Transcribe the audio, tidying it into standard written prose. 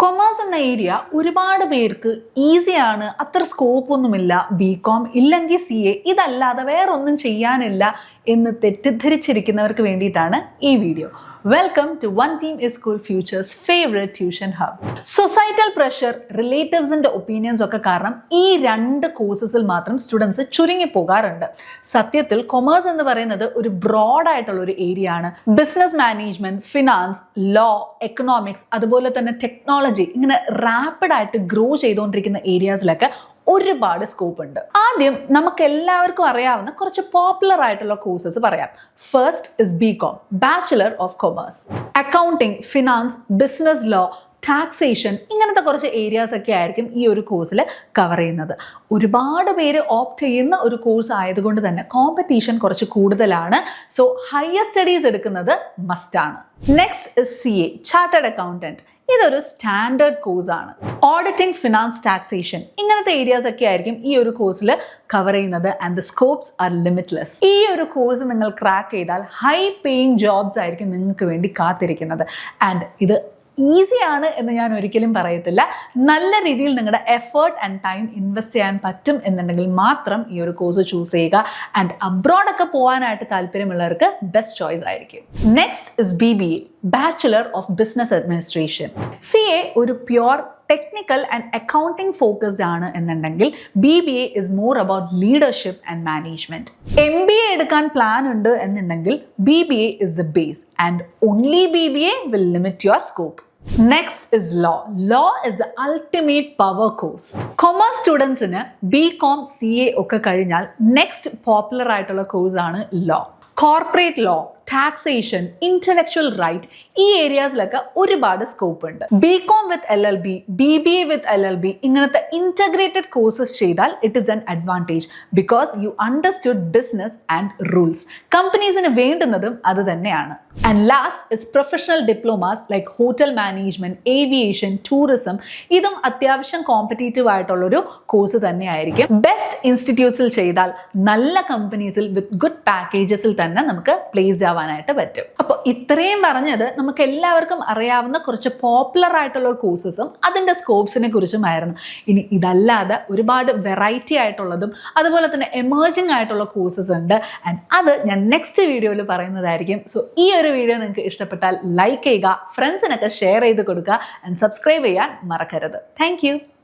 Commerce എന്ന area ഒരുപാട് പേർക്ക് ഈസിയാണ്, അത്ര സ്കോപ്പ് ഒന്നുമില്ല, ബികോം ഇല്ലെങ്കിൽ CA ഇതല്ലാതെ വേറൊന്നും ചെയ്യാനില്ല എന്ന് തെറ്റിദ്ധരിച്ചിരിക്കുന്നവർക്ക് വേണ്ടിയിട്ടാണ് ഈ video. Welcome to one team is school futures favourite tuition hub. Societal pressure, റിലേറ്റീവ്സിന്റെ ഒപ്പീനിയൻസ് ഒക്കെ കാരണം ഈ രണ്ട് കോഴ്സസിൽ മാത്രം സ്റ്റുഡൻസ് ചുരുങ്ങി പോകാറുണ്ട്. സത്യത്തിൽ കൊമേഴ്സ് എന്ന് പറയുന്നത് ഒരു ബ്രോഡ് ആയിട്ടുള്ള ഒരു ഏരിയ ആണ്. Business management, finance, law, economics, അതുപോലെ തന്നെ ടെക്നോളജി, ഇങ്ങനെ റാപ്പിഡ് ആയിട്ട് ഗ്രോ ചെയ്തുകൊണ്ടിരിക്കുന്ന ഏരിയാസിലൊക്കെ ഒരുപാട് സ്കോപ്പ് ഉണ്ട്. ആദ്യം നമുക്ക് എല്ലാവർക്കും അറിയാവുന്ന കുറച്ച് പോപ്പുലർ ആയിട്ടുള്ള കോഴ്സസ് പറയാം. First is BCom, bachelor of commerce. Accounting, finance, business law, taxation, ഇങ്ങനത്തെ കുറച്ച് ഏരിയാസ് ഒക്കെ ആയിരിക്കും ഈ ഒരു കോഴ്സിൽ കവർ ചെയ്യുന്നത്. ഒരുപാട് പേര് ഓപ്റ്റ് ചെയ്യുന്ന ഒരു കോഴ്സ് ആയതുകൊണ്ട് തന്നെ കോമ്പറ്റീഷൻ കുറച്ച് കൂടുതലാണ്. സോ ഹയർ സ്റ്റഡീസ് എടുക്കുന്നത് മസ്റ്റാണ്. Next is CA, chartered accountant. ഇതൊരു സ്റ്റാൻഡേർഡ് കോഴ്സ് ആണ്. ഓഡിറ്റിംഗ്, ഫിനാൻസ്, ടാക്സേഷൻ, ഇങ്ങനത്തെ ഏരിയാസ് ഒക്കെ ആയിരിക്കും ഈ ഒരു കോഴ്സിൽ കവർ ചെയ്യുന്നത്. And the scopes are limitless. ഈ ഒരു കോഴ്സ് നിങ്ങൾ ക്രാക്ക് ചെയ്താൽ ഹൈ പേയിങ് ജോബ്സ് ആയിരിക്കും നിങ്ങൾക്ക് വേണ്ടി കാത്തിരിക്കുന്നത്. ആൻഡ് ഇത് ഈസിയാണ് എന്ന് ഞാൻ ഒരിക്കലും പറയത്തില്ല. നല്ല രീതിയിൽ നിങ്ങളുടെ എഫേർട്ട് ആൻഡ് ടൈം ഇൻവെസ്റ്റ് ചെയ്യാൻ പറ്റും എന്നുണ്ടെങ്കിൽ മാത്രം ഈ ഒരു കോഴ്സ് ചൂസ് ചെയ്യുക. ആൻഡ് അബ്രോഡൊക്കെ പോകാനായിട്ട് താല്പര്യമുള്ളവർക്ക് ബെസ്റ്റ് ചോയ്സ് ആയിരിക്കും. Next is BBA, bachelor of business administration. CA ഒരു pure technical and accounting focused ആണ് എന്നുണ്ടെങ്കിൽ BBA is more about leadership and management. MBA എടുക്കാൻ പ്ലാൻ ഉണ്ട് എന്നുണ്ടെങ്കിൽ BBA is the base and only BBA will limit your scope. Next is law. Law is the ultimate power course. Commerce സ്റ്റുഡൻസിന് BCom, CA ഒക്കെ കഴിഞ്ഞാൽ next popular ആയിട്ടുള്ള course ആണ് law. Corporate law, taxation, intellectual right, ഈ ഏരിയാസിലൊക്കെ ഒരുപാട് scope ഉണ്ട്. BCom with LLB, BBA with LLB, ഇങ്ങനത്തെ ഇന്റഗ്രേറ്റഡ് കോഴ്സസ് ചെയ്താൽ it is an advantage because you understood business and rules. കമ്പനീസിന് വേണ്ടുന്നതും അത് തന്നെയാണ്. And last is professional diplomas like hotel management, aviation, tourism. ഇതും അത്യാവശ്യം കോമ്പറ്റീറ്റീവ് ആയിട്ടുള്ളൊരു കോഴ്സ് തന്നെയായിരിക്കും. ബെസ്റ്റ് ഇൻസ്റ്റിറ്റ്യൂട്ട്സിൽ ചെയ്താൽ നല്ല കമ്പനീസിൽ വിത്ത് ഗുഡ് പാക്കേജസിൽ തന്നെ നമുക്ക് പ്ലേസ് ആവാനായിട്ട് പറ്റും. അപ്പോൾ ഇത്രയും പറഞ്ഞത് നമുക്ക് എല്ലാവർക്കും അറിയാവുന്ന കുറച്ച് പോപ്പുലർ ആയിട്ടുള്ള കോഴ്സസും അതിൻ്റെ സ്കോപ്സിനെ കുറിച്ചുമായിരുന്നു. ഇനി ഇതല്ലാതെ ഒരുപാട് വെറൈറ്റി ആയിട്ടുള്ളതും അതുപോലെ തന്നെ എമേർജിംഗ് ആയിട്ടുള്ള കോഴ്സസ് ഉണ്ട്. ആൻഡ് അത് ഞാൻ നെക്സ്റ്റ് വീഡിയോയിൽ പറയുന്നതായിരിക്കും. സോ ഈ ഒരു വീഡിയോ നിങ്ങൾക്ക് ഇഷ്ടപ്പെട്ടാൽ ലൈക്ക് ചെയ്യുക, ഫ്രണ്ട്സിനൊക്കെ ഷെയർ ചെയ്ത് കൊടുക്കുക ആൻഡ് സബ്സ്ക്രൈബ് ചെയ്യാൻ മറക്കരുത്. താങ്ക്